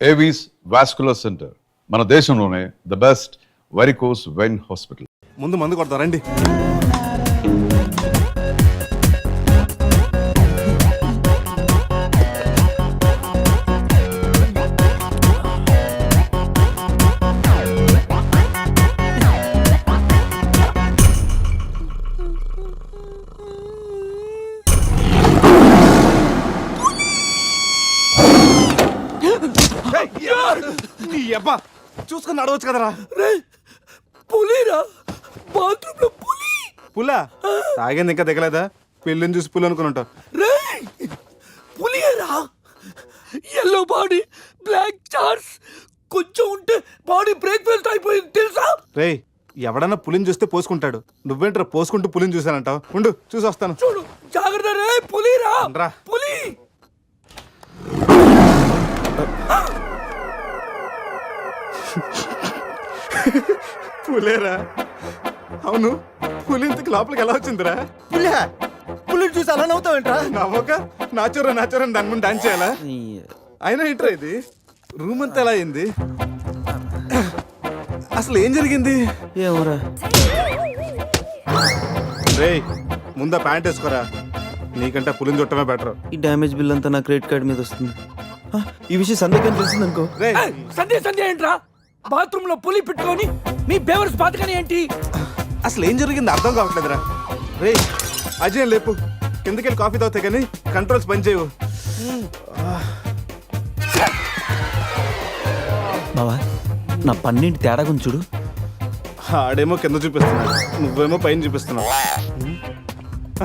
Avis vascular centre మన దేశంలోనే the best varicose vein hospital. ముందు మందు కొడతారండి. చూసుకుని నడవచ్చు కదరా. పులిరా, బాత్రూంలో పులి. పులా తాగింది ఇంకా దిగలేదా? పెళ్ళిని చూసి పులి అనుకుని ఉంటావు. పులిరా, ఎల్లో బాడీ, బ్లాక్ చార్స్, కొంచెం ఉంటే బాడీ బ్రేక్ఫాస్ట్ అయిపోయింది తెలుసా? రే ఎవడన్నా పులిని చూస్తే పోసుకుంటాడు, నువ్వేంట్రా పోసుకుంటూ పులిని చూసానంటావు? ఉండు చూసి వస్తాను. చూడు జాగ్రత్త రే. పులిరా, రా. పులి. పులేరా? అవును, పులి ఇంతకు లోపలికి ఎలా వచ్చిందిరా? పులిని చూసి అలా నవ్వుతావేంట్రా? నవ్వక నాచురా దాని ముందు డాన్స్ చేయాలా? అయినా ఏంట్రా ఇది? రూమ్ అంతా ఎలా అయింది? అసలు ఏం జరిగింది? ఏమరా రే ముందా ప్యాంట్ వేసుకోరా, నీకంటే పులిని చుట్టమే బెటర్. ఈ డ్యామేజ్ బిల్ అంతా నా క్రెడిట్ కార్డ్ మీద వస్తుంది. ఈ విషయం సందేహం తెలిసింది అనుకో. రే సంధ్య ఏంట్రా? బాత్రూమ్ లో పులి పెట్టుకొని మీ బేవర్స్ బాతకని ఏంటి? అసలు ఏం జరిగింది అర్థం కావట్లేదురా. రే అజయ్ లేపు, కిందకెళ్ళి కాఫీ తాగుతాయి కానీ కంట్రోల్స్ పని చేయవు. బావా నా పన్నెండు తేడా కొంచెం చూడు. ఆడేమో కింద చూపిస్తున్నాడు, నువ్వేమో పైన చూపిస్తున్నావు.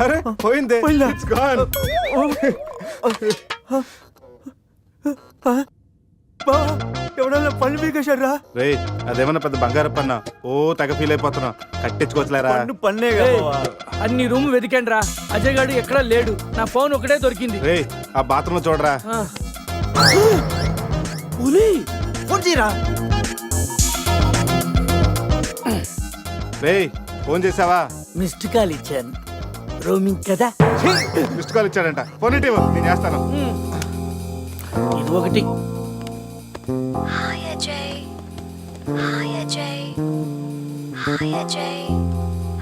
అరే పోయిందే. It's gone. ఎవడన్నా పళ్ళు పీకేశాడ్రా? రే అదేమన్నా పెద్ద బంగారు పన్నా? ఓ తెగ ఫీల్ అయిపోతున్నా, కట్టించుకోవచ్చులేరా? పన్నే అన్ని రూమ్ వెతికాను రా, అజయ్ గాడు ఎక్కడా లేడు. నా ఫోన్ ఒకటే దొరికింది. రే ఆ బాత్రూమ్ చూడరా. పులి ఫోన్ చేయరా. రే ఫోన్ చేసావా? మిస్డ్ కాల్ ఇచ్చాను, రోమింగ్ కదా. మిస్డ్ కాల్ ఇచ్చాడంట, ఫోన్ ఇటు నేను చేస్తాను. ఇది ఒకటి. Hi Ajay. Hi Ajay. Hi Ajay.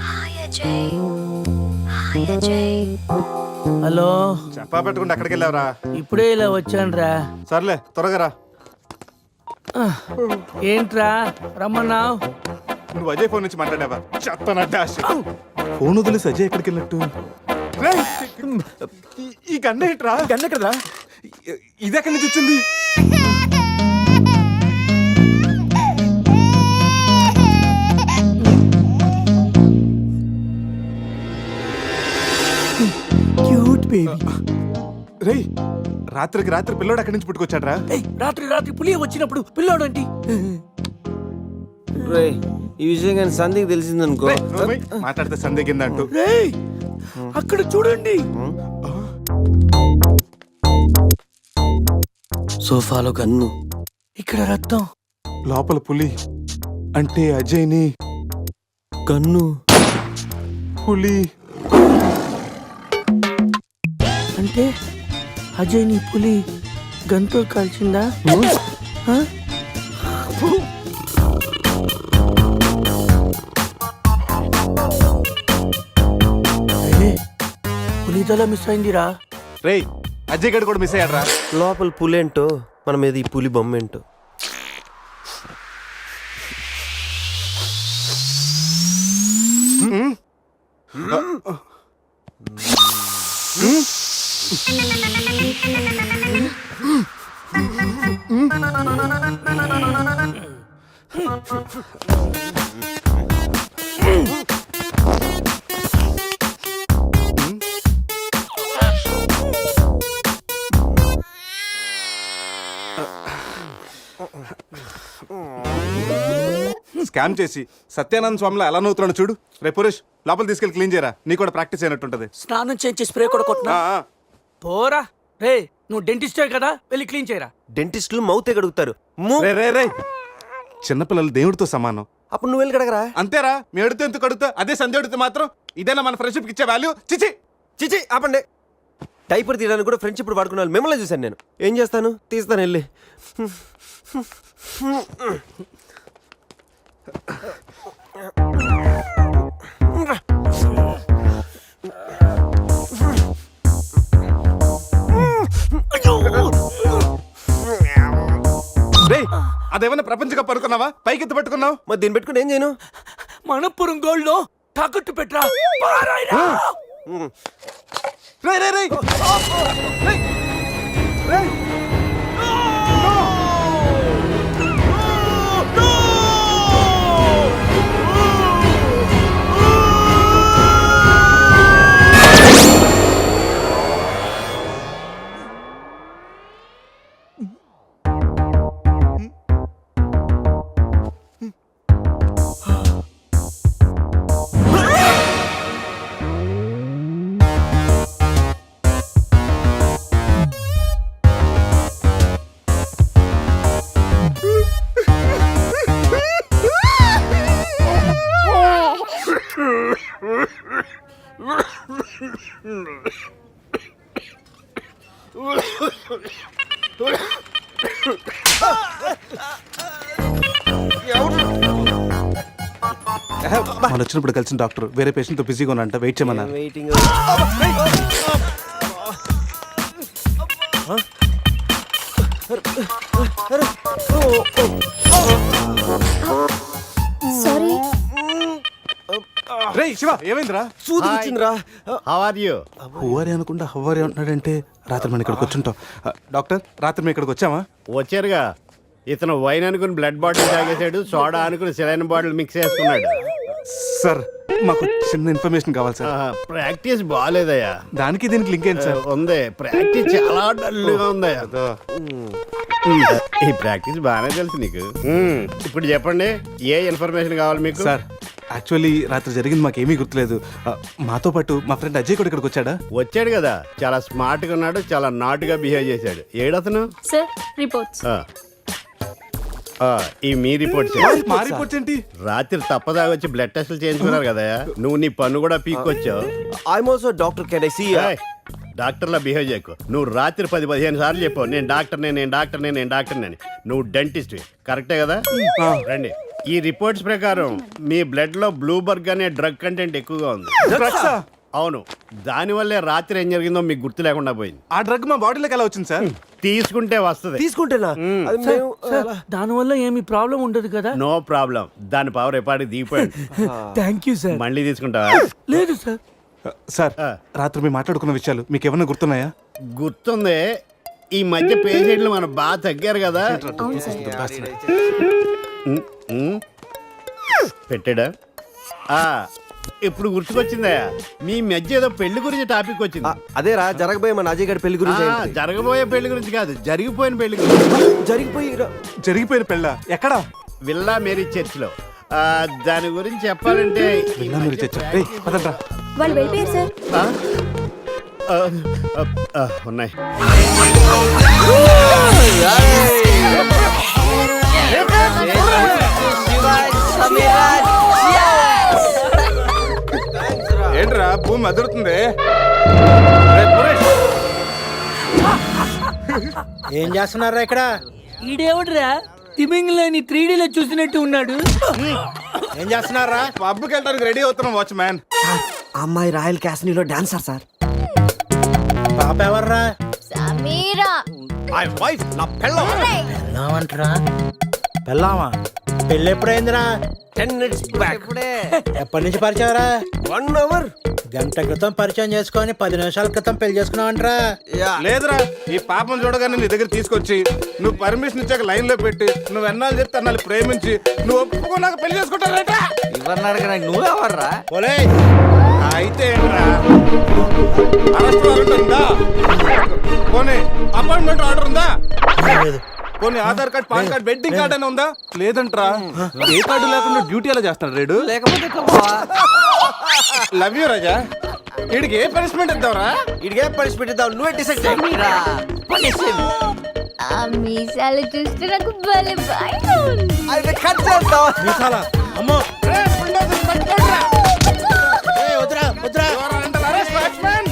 Hi Ajay. Hi Ajay. Hello, చెప్పా పెట్టుకుంటే అక్కడికి వెళ్ళావరా? ఇప్పుడే ఇలా వచ్చాను రా. సర్లే త్వరగా రా. ఏంట్రా రమ్మన్నావు? నువ్వు అజయ్ ఫోన్ నుంచి మాట్లాడావా? చెప్తాను ఫోన్ వదిలేసి అజయ్ ఎక్కడికి వెళ్ళట్టు? ఈ గన్న ఏంట్రా? గన్న కదా. ఇది ఎక్కడి నుంచి వచ్చింది? Cute baby. రేయ్ రాత్రికి రాత్రి పిల్లోడు అక్కడి నుంచి పుట్టుకొచ్చాడ్రా? రాత్రి పులి వచ్చినప్పుడు పిల్లోడు ఏంటి? రే ఈ విషయం కానీ సందేహం తెలిసింది అనుకో. మాట్లాడితే సందేహింది అంటూ. రేయ్ అక్కడ చూడండి. సోఫాలో గన్ను, ఇక్కడ రక్తం, లోపల పులి. అంటే అజయ్ని గన్ను, పులి. అంటే అజయ్ నీ పులి గంతో కాల్చిందా? పులి తల మిస్ అయిందిరా. రేయ్ అజయ్ గడు కూడా మిస్ అయ్యాడ్రా. లోపల పులేంటో మన మీద ఈ పులి బొమ్మ ఏంటో. స్కామ్ చేసి సత్యానంద స్వామిలో ఎలా నవ్వుతున్నాడు చూడు. రేపు పురేష్ లోపల తీసుకెళ్ళి క్లీన్ చేయరా, నీకు కూడా ప్రాక్టీస్ అయినట్టుంటది. స్నానం చేయించి స్ప్రే కూడా కొట్టినా పోరా. రే నువ్వు డెంటిస్టే కదా, వెళ్ళి క్లీన్ చేయరా. డెంటిస్టులు మౌత్ కడుగుతారు. రే చిన్నపిల్లలు దేవుడితో సమానం. అప్పుడు నువ్వు వెళ్ళి కడగరా. అంతేరా, మీ అడితే ఎందుకు కడుగుతా? అదే సంధ్య అడిగితే మాత్రం ఇదేనా మన ఫ్రెండ్షిప్ ఇచ్చే వాల్యూ? చిచి చిచి ఆపండి. డైపర్ తీయడానికి కూడా ఫ్రెండ్షిప్ వాడుకున్నాను. మిమ్మల్ని చూశాను నేను. ఏం చేస్తాను, తీస్తాను వెళ్ళి. రే అదేమన్నా ప్రపంచ కప్ అనుకున్నావా? పైకి ఎత్తి పట్టుకున్నావు. మరి దీన్ని పెట్టుకుని ఏం చేయను? మనపురం గోల్డ్ లో తాకట్టు పెట్టరా. పారాయిరా. రే రే రే రే రే మనం వచ్చినప్పుడు కలిసిన డాక్టర్ వేరే పేషెంట్ తో బిజీగా ఉన్నంట, వెయిట్ చేయమన్నారు. వెయిటింగ్. సారీ. రే శివ ఏమైందిరా? సూది వచ్చిందిరా. How are you? హువారి అనుకుంటా హవ్వారి అంటున్నాడంటే రాత్రి మనం ఇక్కడికి వచ్చుంటాం. డాక్టర్ రాత్రి మేము ఇక్కడికి వచ్చామా? వచ్చారుగా. ఇతను వైన్ అనుకుని బ్లడ్ బాటిల్ తాగేశాడు, సోడా అనుకుని సెలైన్ బాటిల్ మిక్స్ చేసుకున్నాడు. సార్ మాకు చిన్న ఇన్ఫర్మేషన్ కావాలి సార్. ప్రాక్టీస్ బాగాలేదయ్యా. దానికి దీనికి లింక్ ఏంటి సార్? ఉంది, ప్రాక్టీస్ చాలా డల్గా ఉందయ్యా. ఈ ప్రాక్టీస్ బాగానే తెలుసు నీకు. ఇప్పుడు చెప్పండి, ఏ ఇన్ఫర్మేషన్ కావాలి మీకు? సార్ యాక్చువల్లీ రాత్రి జరిగింది మాకేమీ గుర్తులేదు. మాతో పాటు మా ఫ్రెండ్ అజయ్ కూడా ఇక్కడికి వచ్చాడా? వచ్చాడు కదా, చాలా స్మార్ట్ గా ఉన్నాడు, చాలా నాటుగా బిహేవ్ చేశాడు. ఏడతను? Sir reports. ఈ మీ రిపోర్ట్స్. మా రిపోర్ట్స్ ఏంటి? రాత్రి తప్పదాగా వచ్చి బ్లడ్ టెస్టులు చేయించుకున్నారు కదా, నువ్వు నీ పన్ను కూడా పీక్కొచ్చావు. I'm also doctor. Can I see? డాక్టర్లా బిహేవ్ చేయకు. నువ్వు రాత్రి 10-15 సార్లు చెప్పావు నేను డాక్టర్నే, నేను డాక్టర్నే, నేను డాక్టర్నే. నువ్వు డెంటిస్ట్, కరెక్టే కదా? రండి. ఈ రిపోర్ట్స్ ప్రకారం మీ బ్లడ్ లో బ్లూబర్గ్ అనే డ్రగ్ కంటెంట్ ఎక్కువగా ఉంది. అవును, దానివల్లే రాత్రి ఏం జరిగిందో మీకు గుర్తు లేకుండా పోయింది. ఆ డ్రగ్ మా బాడీలోకి ఎలా వచ్చింది సార్? తీసుకుంటే వస్తుంది. తీసుకుంటేనా? అది మేము దానివల్ల ఏమి ప్రాబ్లం ఉండదు కదా? No problem. దాని పవర్ ఎప్పటికి దిగిపోయింది. Thank you sir. మళ్ళీ తీసుకుంటావా? లేదు సార్. సార్ రాత్రి మేము మాట్లాడుకున్న విషయాలు మీకు ఏమన్నా గుర్తున్నాయా? గుర్తుంది. ఈ మధ్య పేషెంట్లు మనం బాగా తగ్గారు కదా. పెట్టాడా? ఇప్పుడు గుర్తుకొచ్చిందయ్యా, మీ మధ్య ఏదో పెళ్లి గురించి టాపిక్ వచ్చింది. అదేరా జరగబోయే మన అజయ్ గారి పెళ్లి గురించి. జరగబోయే పెళ్లి గురించి కాదు, జరిగిపోయిన పెళ్లి గురించి. జరిగిపోయిన పెళ్ళ ఎక్కడ? విల్లా మేరీ చర్చ్ లో. దాని గురించి చెప్పాలంటే విల్లా మేరీ చర్చ్. రేయ్, పదండ్రా. వాళ్ళు వెళ్ళిపోయారు సార్. ఉన్నాయి. ఏంట్రా భూమి అదురుతుంది? ఏం చేస్తున్నారా ఇక్కడ? ఈడేవడరా తిమింగ్లని 3D లో చూసినట్టు ఉన్నాడు. ఏం చేస్తున్నారా? పబ్కి వెళ్ళడానికి రెడీ అవుతున్నాం వాచ్మ్యాన్. అమ్మాయి రాయల్ క్యాసినీలో డాన్సర్ సార్. పాప ఎవర్రా? సమీరా. వైఫ్ నా పెళ్ళం. పెళ్ళామంటరా? పెళ్ళామా? పెళ్ళి ఎప్పుడైందిరా? 10 minutes back. ఎప్పటి నుంచి పరిచయరా? 1 hour. గంట క్రితం పరిచయం చేసుకొని 10 నిమిషాల క్రితం పెళ్లి చేసుకున్నావంటరా? లేదురా, ఈ పాపం చూడగానే నీ దగ్గర తీసుకొచ్చి నువ్వు పర్మిషన్ ఇచ్చాక లైన్ లో పెట్టి నువ్వు ఎన్నాళ్ళు చెప్తే అన్నాళ్ళు ప్రేమించి నువ్వు ఒప్పుకున్నాక పెళ్లి చేసుకుంటారా? ఇవన్నీ అడగడానికి నువ్వెవర్రా? పోలే. అయితే ఏంట్రా, అరెస్ట్ వారెంట్ ఉందా? పోనీ అపాయింట్మెంట్ ఆర్డర్ ఉందా? పోనీ Aadhaar card, pan card, wedding card అని ఉందా? లేదంట్రా. ఏ కార్డు లేకుండా డ్యూటీ ఎలా చేస్తాడు రేడు? లేకపోతే లవ్ యూ రాజా. వీడికి ఏ పనిష్మెంట్ ఇద్దాంరా? ఇడిగే పనిష్మెంట్ ఇద్దాం, నువ్వే డిసైడ్ చేయరా. ఆ మీసాలు చూస్తే నాకు భలే భయం ఉంది. అయితే కట్ చేద్దాం. మీసాలా? అమ్మో. రేయ్, bulldozer పట్టుకోండిరా. వద్దురా వద్దురా. You are under arrest, watchman.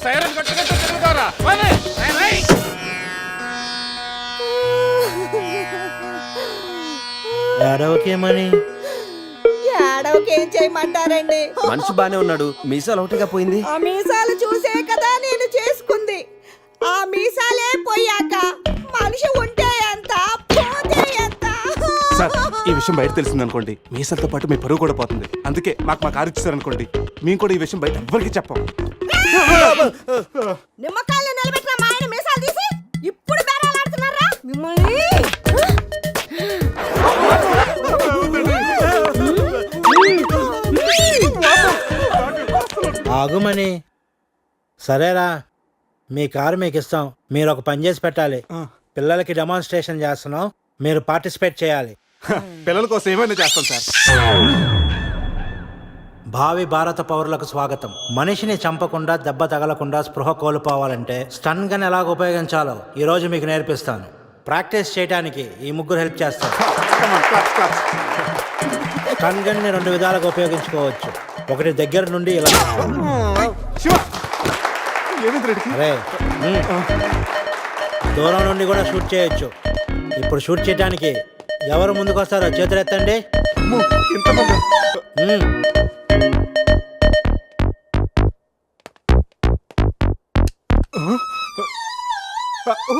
Siren కొట్టుకుంటూ తిరుగుతారా పోనీ. రేయ్, రేయ్. ఏడవకేమని ఏడవకేం చేయమంటారండి? మనిషి బానే ఉన్నాడు, మీసాలు ఒకటిగా పోయింది. ఆ మీసాలు చూసే కదా నేను చేసుకుంది. ఆ మీసాలే పోయాక మనిషి ఉంటే ఎంత పోతే ఎంత? సార్ ఈ విషయం బయట తెలిసింది అనుకోండి, మీసలతో పాటు మీ పరువు కూడా పోతుంది. అందుకే మాకు మా కారు ఇచ్చారనుకోండి, మేము కూడా ఈ విషయం బయట ఎవ్వరికి చెప్పాం. నిమ్మకాయలు నిలబెట్టిన మా ఆయన మీసాలు తీసి ఇప్పుడు బేరాలాడుతున్నారా మిమ్మల్ని? ఆగుమని. సరేరా, మీ కారు మీకు ఇస్తాం. మీరు ఒక పని చేసి పెట్టాలి. పిల్లలకి డెమాన్స్ట్రేషన్ చేస్తున్నాం, మీరు పార్టిసిపేట్ చేయాలి. పిల్లల కోసం ఏమైనా చేస్తాం సార్. భావి భారత పౌరులకు స్వాగతం. మనిషిని చంపకుండా, దెబ్బ తగలకుండా స్పృహ కోల్పోవాలంటే స్టన్ గన్ ఎలాగ ఉపయోగించాలో ఈ రోజు మీకు నేర్పిస్తాను. ప్రాక్టీస్ చేయడానికి ఈ ముగ్గురు హెల్ప్ చేస్తారు. స్టన్ గన్ ని 2 విధాలుగా ఉపయోగించుకోవచ్చు. ఒకటి దగ్గర నుండి ఇలా, అరే దూరం నుండి కూడా షూట్ చేయొచ్చు. ఇప్పుడు షూట్ చేయడానికి ఎవరు ముందుకు వస్తారో చేతులు ఎత్తండి.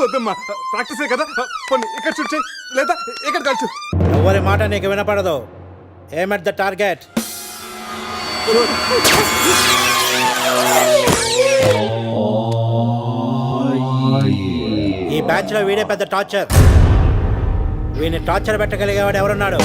వద్దమ్మా, ప్రాక్టీసే కదా. పోనీ ఇక్కడ షూట్ చేయి, లేదా ఇక్కడ కాల్చు. ఎవరి మాట నీకు వినపడదు. ఏమ్ ఎట్ ద టార్గెట్. ఈ బ్యాచ్ లో వీడే పెద్ద టార్చర్. వీడిని టార్చర్ పెట్టగలిగేవాడు ఎవరున్నాడు?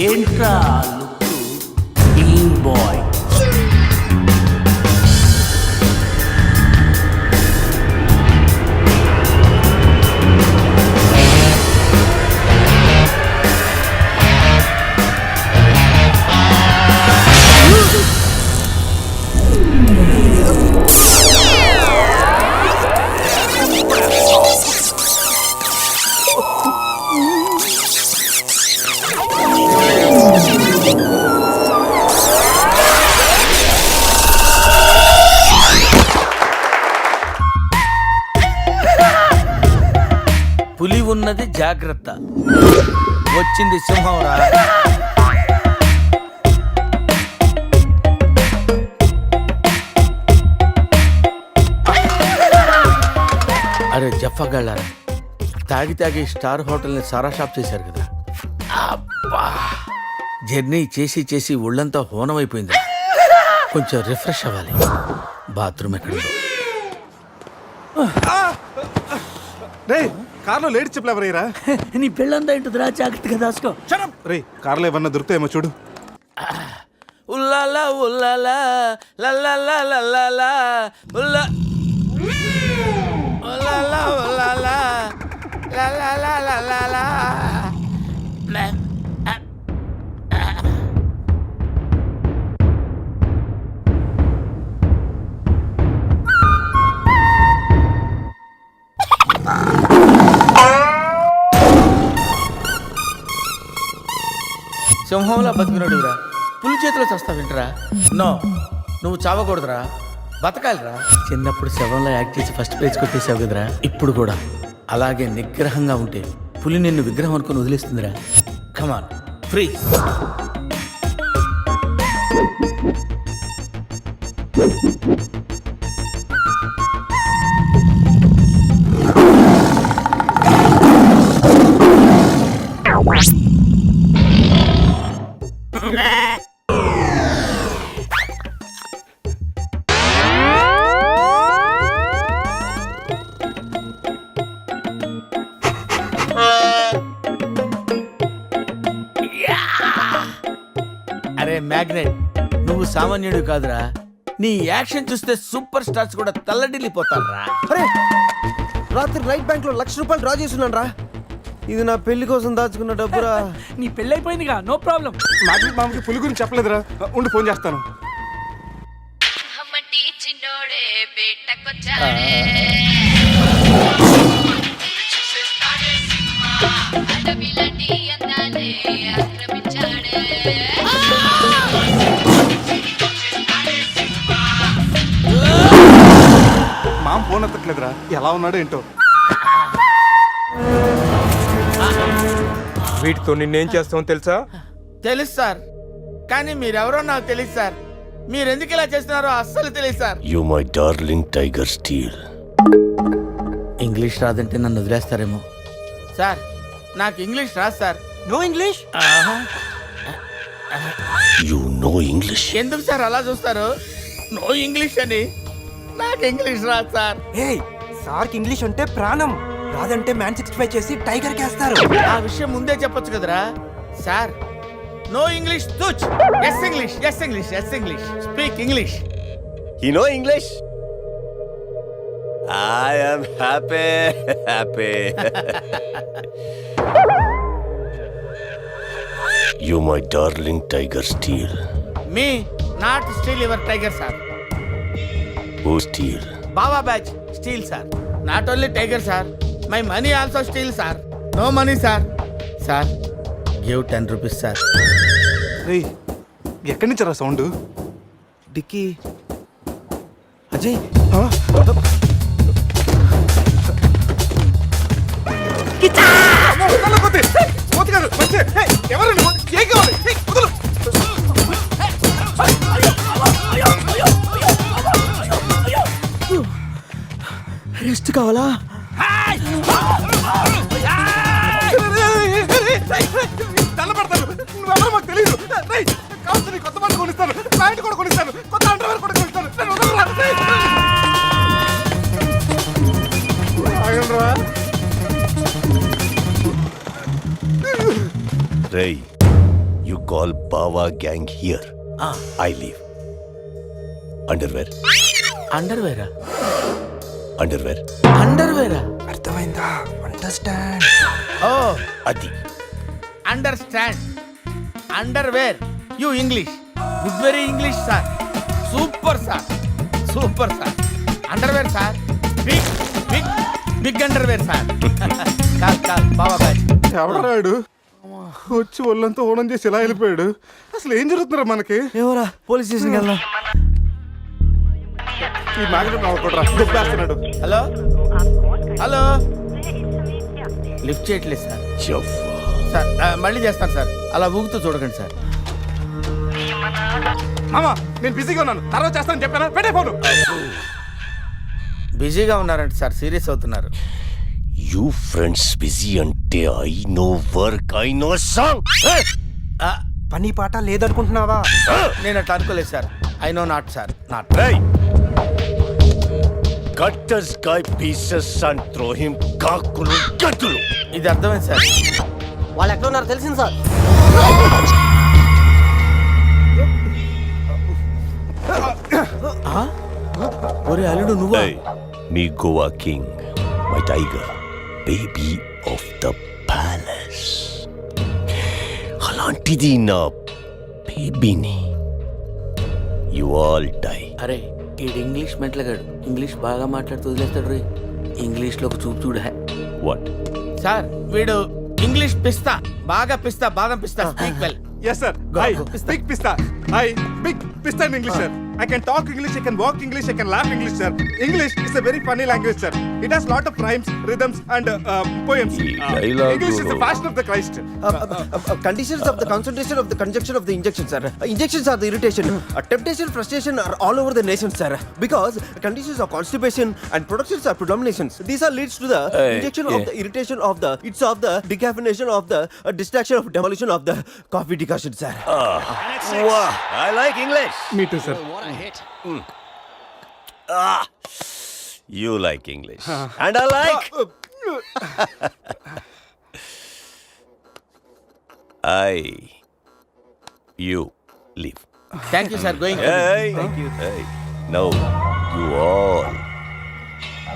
ఏంట్రా లుక్ బాయ్? పులి ఉన్నది జాగ్రత్త, వచ్చింది సింహంరా. అరే జఫాగాళ్ళారా, తాగి తాగి స్టార్ హోటల్ని సారా షాప్ చేశారు కదా. అబ్బా, జర్నీ చేసి చేసి ఒళ్ళంతా హోనమైపోయింది. కొంచెం రిఫ్రెష్ అవ్వాలి. బాత్రూమ్ ఎక్కడుందో. రే కార్లో లేడీ చెప్పులు ఎవరయ్యరా? నీ పెళ్ళంతా ఇంటుందిరా, జాగ్రత్తగా దాసుకో. రే కార్లో ఏమన్నా దొరుకుతాయేమో చూడు. ఉల్లాలా ఉల్లాలా లల్లాలా లల్లాలా ఉల్లా ఉల్లాలా ఉల్లాలా లల్లాలా లల్లాలా. సింహంలా బతికినోడురా, పులి చేతిలో చస్తావేంటరా? నో, నువ్వు చావకూడదురా, బతకాలిరా. చిన్నప్పుడు శవంలో యాక్ట్ చేసి ఫస్ట్ ప్రైజ్ కొట్టేసావు కదరా, ఇప్పుడు కూడా అలాగే నిగ్రహంగా ఉంటే పులి నిన్ను విగ్రహం అనుకుని వదిలేస్తుందిరా. కమాన్, ఫ్రీ. అరే మ్యాగ్నెట్, నువ్వు సామాన్యుడు కాదురా. నీ యాక్షన్ చూస్తే సూపర్ స్టార్స్ కూడా తల్లడిల్లిపోతారా. అరే రాత్రి రైట్ బ్యాంక్ లో ₹1,00,000 డ్రా చేస్తున్నాను రా. ఇది నా పెళ్లి కోసం దాచుకున్న డబ్బురా. నీ పెళ్ళి అయిపోయిందిగా, నో ప్రాబ్లం. మామకి పులి గురించి చెప్పలేదురా. ఉండి ఫోన్ చేస్తాను. మామ ఫోన్ ఎత్తట్లేదురా. ఎలా ఉన్నాడో ఏంటో. వీటితో నిన్నేం చేస్తామో తెలుసా? తెలుసు సార్, కానీ మీరెవరో నాకు తెలియదు సార్. మీరు ఎందుకు ఇలా చేస్తున్నారో అస్సలు తెలియదు sir. You my darling tiger steal. English రాదంటే నన్ను వదిలేస్తారేమో సార్. నాకు ఇంగ్లీష్ రాదు sir. No English. You no English. ఎందుకు సార్ అలా చూస్తారు? నో ఇంగ్లీష్ అని. నాకు ఇంగ్లీష్ రాదు సార్. సార్కి ఇంగ్లీష్ అంటే ప్రాణం. రాదంటే మ్యాన్ 65 చేసి టైగర్ కేస్తారు. ఆ విషయం ముందే చెప్పొచ్చు కదరా sir. No English touch. Yes English, yes English, yes English. Speak English. You no English. I am happy. You my darling tiger steal. Me not steal your tiger sir. Who steal? Baba batch steal sir. Not only tiger sir, my money also steal sir. No money sir. Sir give 10 rupees sir. రేయ్, ఎక్కడి నుంచి రా sound? Dicky. Ajay. Rest కావాలా? నువ్వెవరో మాకు తెలియదు. కావచ్చు కొత్త పాట కొనిస్తాను, ప్యాంట్ కూడా కొనిస్తాను, కొత్త అండర్వేర్ కూడా కొనిస్తాను. Ray, you call Bawa gang here. I leave. Underwear. అండర్వేరా? Underwear. అండర్వేరా? అర్థమైందా? అండర్స్టాండ్. ఓ Adi. Understand. Underwear. You English. Good very English sir. Super sir, super sir. Underwear sir. Big big big underwear sir. Call Baba batch. ఎవడరాడు వచ్చి ఒళ్ళంతా ఓనం చేసి ఇలా వెళ్ళిపోయాడు? అసలు ఏం జరుగుతున్నారా మనకి? ఏమోరా, పోలీస్ స్టేషన్కి వెళ్దాం. ఈ మ్యాగ్నెట్ నవ్వకూడరా, దుబ్బేస్తున్నాడు. Hello hello. లిఫ్ట్ చేయట్లేదు సార్. సార్ మళ్ళీ చేస్తాను సార్. అలా ఊగుతూ చూడకండి సార్. మామా, నేను బిజీగా ఉన్నాను, తర్వాత చేస్తానని చెప్పానా? పెట్టే ఫోను. బిజీగా ఉన్నారంట సార్, సీరియస్ అవుతున్నారు. You friends busy ante I know work, I know song. పని పాట లేదనుకుంటున్నావా? నేను అట్లా అనుకోలేదు sir. I know not sir, not. Hey! Cut this guy pieces and throw him kakulu gatulu. ఇది అర్థమైంది సార్. వాళ్ళు ఎక్కడ ఉన్నారో తెలిసింది సార్. ఒరే అల్లుడు నువ్వా? Hey, me Goa king, my tiger, baby of the palace. అలాంటిది నా బేబీని. You all die. అరే ఈడు ఇంగ్లీష్ మెంట్లగాడు. ఇంగ్లీష్ బాగా మాట్లాడుతూ వదిలేస్తాడు రే. ఇంగ్లీష్లో ఒక చూపు చూడ. What? సార్ వీడు ఇంగ్లీష్ పిస్తా, బాగా పిస్తా, బాదం పిస్తా. Speak well. Yes sir. Hi, big pista. Hi, big pista in English sir. I can talk English, I can walk English, I can laugh English sir. English is a very funny language sir. It has lot of rhymes, rhythms and poems. English is the fashion of the Christ. Conditions of the concentration of the conjunction of the injection, sir. Injections are the irritation. Temptation, frustration are all over the nation, sir. Because conditions of constipation and productions are predominations. These are leads to the injection of the irritation of the, it's of the decaffeination of the distraction of demolition of the coffee decoction, sir. Wow, I like English. Me too sir. You like English. And I like. You leave. Thank you sir. Going. Hey, thank you. Hey, now you all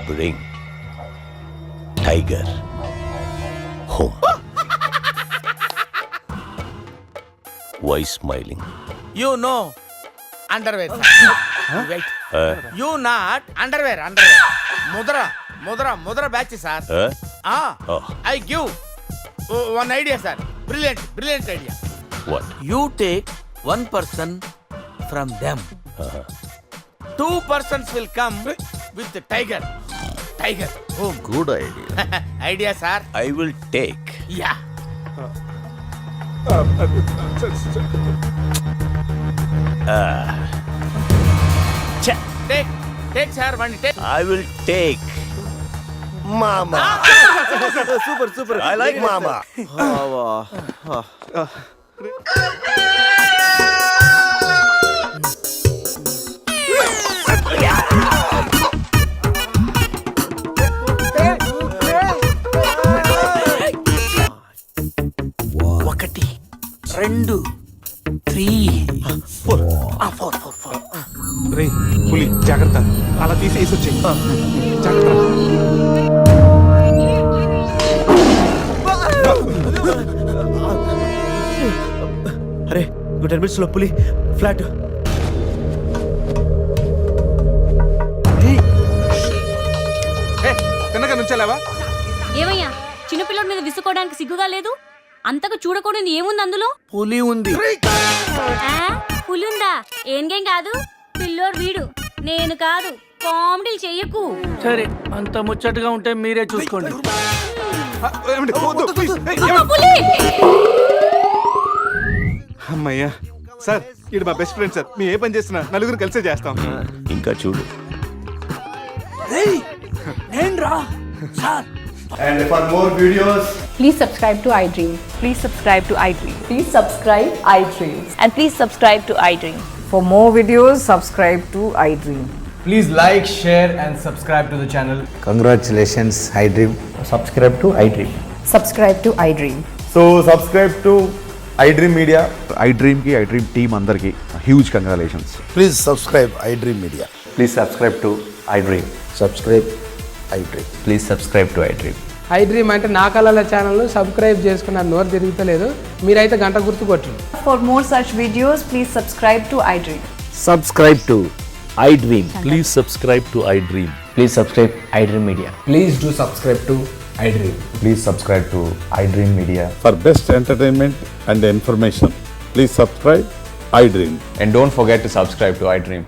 bring Tiger home. Why smiling? You no underwear wait Huh? You not underwear Mudra batch sir Huh? Oh. I give one idea sir brilliant idea What? You take 1 person from them 2 persons will come with the tiger home. Good idea. Idea sir I will take. Yeah take sir one take I will take. Mama. Super super I like mama. ఒకటి 2 3 4 రే పులి జాగ్రత్త అలా తీసి వేసి వచ్చే జాగ్రత్త అరే 10 minutes లో పులి ఫ్లాట్. తిన్నగా నుంచెలావా ఏమయ్యా చిన్నపిల్లడి మీద విసుకోవడానికి సిగ్గుగా లేదు? అంతకు చూడకూడదు ఏముంది అందులో? పులి ఉంది. పులుందా? ఏం కాదు, పిల్లోడు వీడు, నేను కాదు. కామెడీలు చెయ్యకు. సరే అంత ముచ్చటగా ఉంటే మీరే చూసుకోండి. పులి! అమ్మయ్యా సార్ ఇది మా బెస్ట్ ఫ్రెండ్ సార్. మేము ఏ పని చేస్తున్నా నలుగురు కలిసే చేస్తాం. ఇంకా చూడు. నేను రా sir. And for more videos, Please subscribe to iDream. Please subscribe to iDream. Please subscribe iDream. And please subscribe to iDream. For more videos, subscribe to iDream. Please like, share and subscribe to the channel. Congratulations iDream. Subscribe to iDream. Subscribe to iDream. So subscribe to iDream media. iDream కి iDream team అందరికి huge congratulations. Please subscribe iDream Media. Please subscribe to iDream. Subscribe iDream. Please subscribe to iDream. iDream అంటే నా కళల channel subscribe చేసుకున్న నోరు తిరుగుతలేదు. మీరైతే గంట గుర్తు కొట్టండి. For more such videos, please subscribe to iDream. Subscribe to iDream. Please subscribe to iDream. Please subscribe iDream Media. Please do subscribe to iDream. Please subscribe to iDream media. for best entertainment and information, please subscribe iDream. And don't forget to subscribe to iDream.